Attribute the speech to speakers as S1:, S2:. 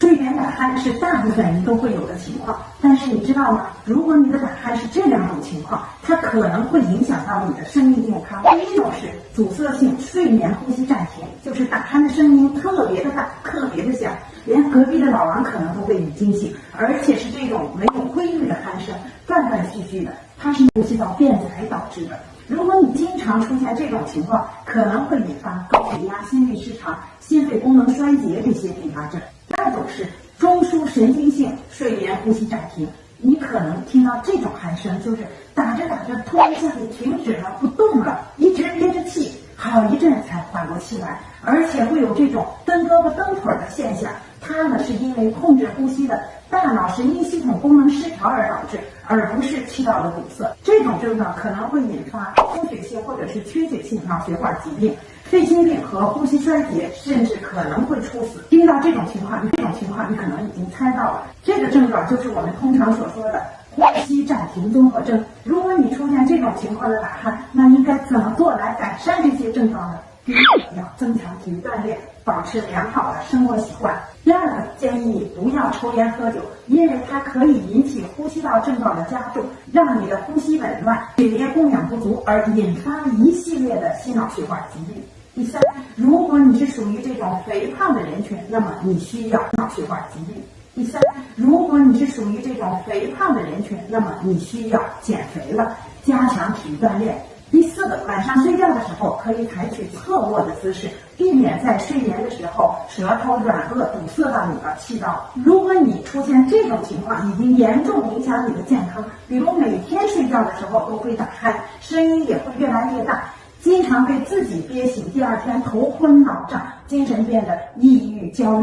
S1: 睡眠打鼾是大部分人都会有的情况，但是你知道吗？如果你的打鼾是这两种情况，它可能会影响到你的生命健康。第一种是阻塞性睡眠呼吸暂停，就是打鼾的声音特别的大，特别的响，连隔壁的老王可能都被你惊醒，而且是这种没有规律的鼾声，断断续续的，它是呼吸道变窄导致的。如果你经常出现这种情况，可能会引发高血压、心律失常、心肺功能衰竭这些并发症。第二种是中枢神经性睡眠呼吸暂停，你可能听到这种鼾声，就是打着打着突然一下子停止了，不动了，一直憋着气，好一阵才缓过气来，而且会有这种蹬胳膊蹬腿的现象。它呢是因为控制呼吸的大脑神经系统功能失调而导致，而不是气道的堵塞。这种症状可能会引发出血性或者是缺血性脑血管疾病、肺心病和呼吸衰竭，甚至可能会猝死。听到这种情况，你可能已经猜到了，这个症状就是我们通常所说的呼吸暂停综合征。如果你出现这种情况的打鼾，那应该怎么做来改善这些症状呢？第一，要增强体育锻炼，保持良好的生活习惯。第二个，建议你不要抽烟喝酒，因为它可以引起呼吸道症状的加重，让你的呼吸紊乱、血液供氧不足，而引发一系列的心脑血管疾病。第三，如果你是属于这种肥胖的人群，那么你需要脑血管疾病。第三，如果你是属于这种肥胖的人群，那么你需要减肥了，加强体育锻炼。第四个，晚上睡觉的时候可以采取侧卧的姿势，避免在睡眠的时候舌头软腭堵塞到你的气道。如果你出现这种情况，已经严重影响你的健康，比如每天睡觉的时候都会打鼾，声音也会越来越大，经常被自己憋醒，第二天头昏脑胀，精神变得抑郁焦虑。